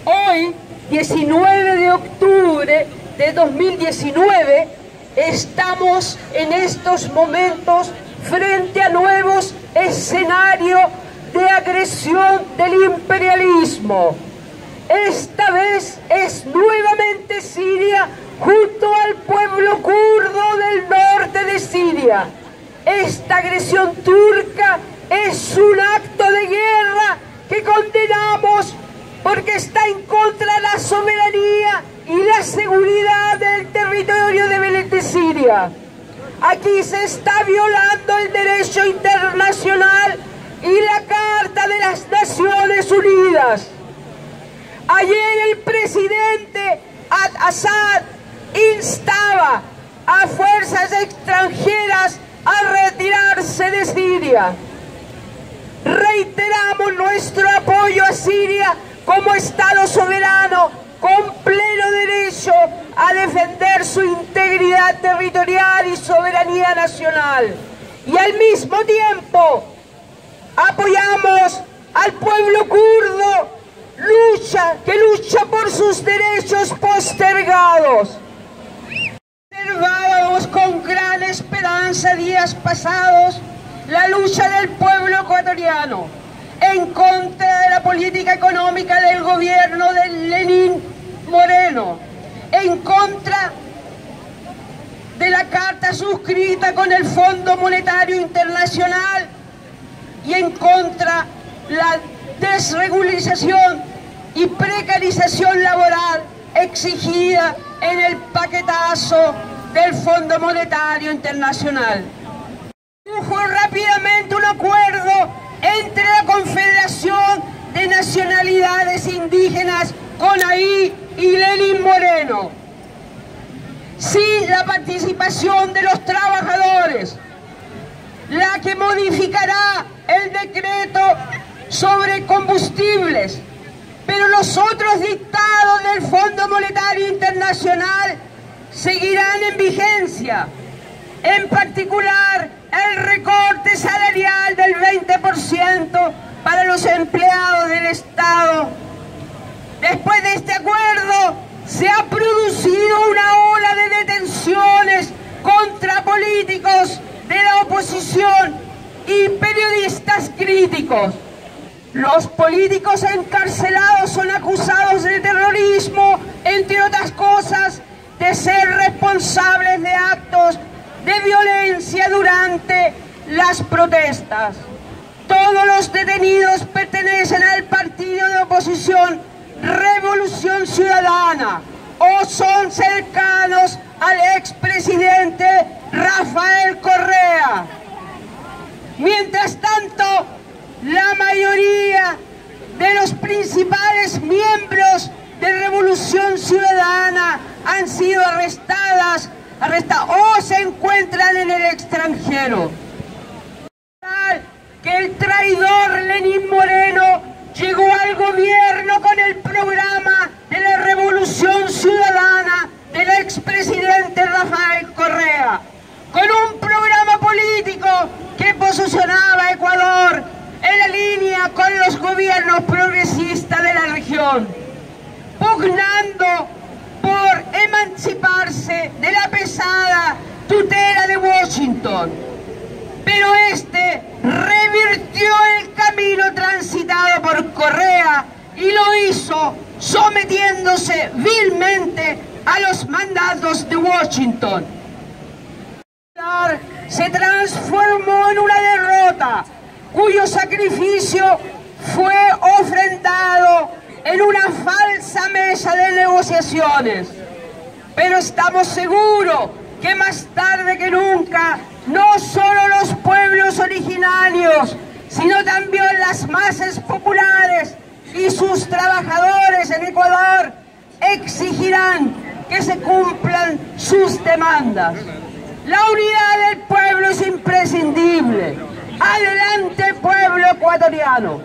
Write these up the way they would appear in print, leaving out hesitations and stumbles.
Hoy, 19 de octubre de 2019, estamos en estos momentos frente a nuevos escenarios de agresión del imperialismo. Esta vez es nuevamente Siria junto al pueblo kurdo del norte de Siria. Esta agresión turca es un acto de guerra que condenamos porque está en contra de la soberanía y la seguridad del territorio de Siria. Aquí se está violando el derecho internacional y la Carta de las Naciones Unidas. Ayer el presidente Assad instaba a fuerzas extranjeras a retirarse de Siria. Reiteramos nuestro apoyo a Siria como Estado soberano con pleno derecho a defender su integridad territorial y soberanía nacional. Y al mismo tiempo apoyamos al pueblo kurdo que lucha por sus derechos postergados. Observábamos con gran esperanza días pasados la lucha del pueblo ecuatoriano en contra de la política económica del gobierno de Lenín Moreno, en contra de la carta suscrita con el Fondo Monetario Internacional y en contra de la desregularización y precarización laboral exigida en el paquetazo del Fondo Monetario Internacional. Produjo rápidamente un acuerdo entre la Confederación de Nacionalidades Indígenas, CONAIE, y Lenín Moreno, sin la participación de los trabajadores, la que modificará el decreto sobre combustibles, pero los otros dictados del Fondo Monetario Internacional seguirán en vigencia, en particular el recorte salarial del 20% para los empleados del Estado. Después de este acuerdo se ha producido una ola de detenciones contra políticos de la oposición y periodistas críticos. Los políticos encarcelados son acusados de terrorismo, entre otras cosas, de ser responsables de actos de violencia durante las protestas. Todos los detenidos pertenecen al partido de oposición Revolución Ciudadana o son cercanos al expresidente Rafael Correa. Mientras tanto, la mayoría de los principales miembros de Revolución Ciudadana han sido arrestadas o se encuentran en el extranjero. Que el traidor Lenín Moreno llegó al gobierno con el programa de la Revolución Ciudadana del expresidente Rafael Correa, con un programa político que posicionaba a Ecuador en la línea con los gobiernos progresistas de la región, pugnando por emanciparse de la pesada tutela de Washington. Pero este revirtió el camino transitado por Correa y lo hizo sometiéndose vilmente a los mandatos de Washington. Se transformó en una derrota cuyo sacrificio fue ofrendado en una falsa mesa de negociaciones. Pero estamos seguros que más tarde que nunca, no solo los pueblos originarios, sino también las masas populares y sus trabajadores en Ecuador exigirán que se cumplan sus demandas. La unidad del pueblo es imprescindible. ¡Adelante, pueblo ecuatoriano!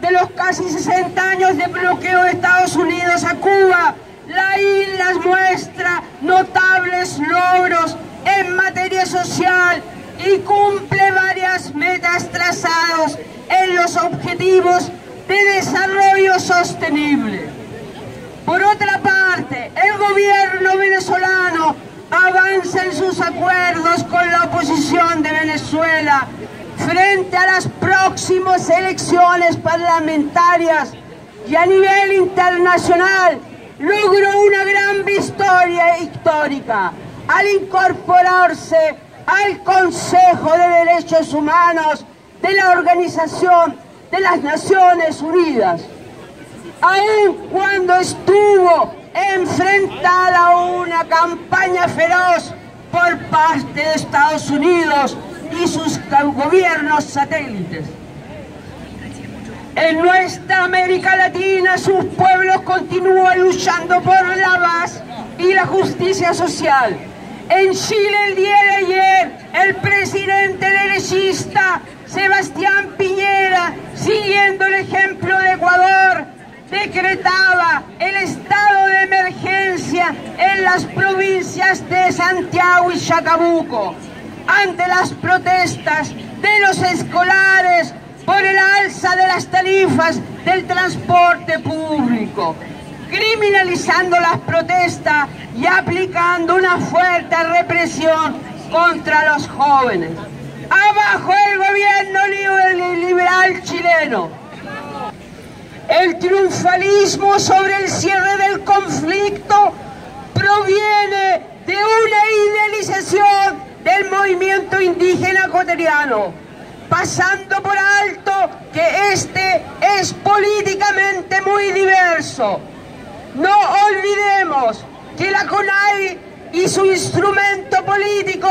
De los casi 60 años de bloqueo de Estados Unidos a Cuba, la isla muestra notables logros en materia social y cumple varias metas trazadas en los objetivos de desarrollo sostenible. Por otra parte, el gobierno venezolano avanza en sus acuerdos con la oposición de Venezuela frente a las próximas elecciones parlamentarias y a nivel internacional logró una gran victoria histórica al incorporarse al Consejo de Derechos Humanos de la Organización de las Naciones Unidas. Aun cuando estuvo enfrentada a una campaña feroz por parte de Estados Unidos y sus gobiernos satélites. En nuestra América Latina, sus pueblos continúan luchando por la paz y la justicia social. En Chile, el día de ayer, el presidente derechista Sebastián Piñera, siguiendo el ejemplo de Ecuador, decretaba el estado de emergencia en las provincias de Santiago y Chacabuco ante las protestas de los escolares por el alza de las tarifas del transporte público, criminalizando las protestas y aplicando una fuerte represión contra los jóvenes. Abajo el gobierno liberal chileno. El triunfalismo sobre el cierre del conflicto proviene de una idealización del movimiento indígena ecuatoriano, pasando por alto que este es políticamente muy diverso. No olvidemos que la CONAI y su instrumento político,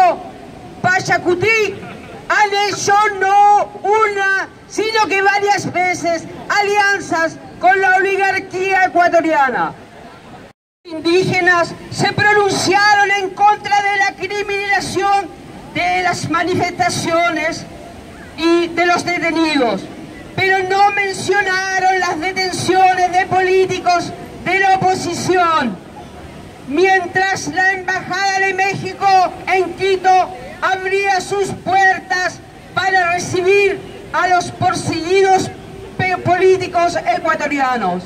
Pachacutic, han hecho no una, sino que varias veces alianzas con la oligarquía ecuatoriana. Los indígenas se pronunciaron en contra de la criminalización de las manifestaciones y de los detenidos, pero no mencionaron las detenciones de políticos de la oposición, mientras la Embajada de México en Quito abría sus puertas para recibir a los perseguidos políticos ecuatorianos.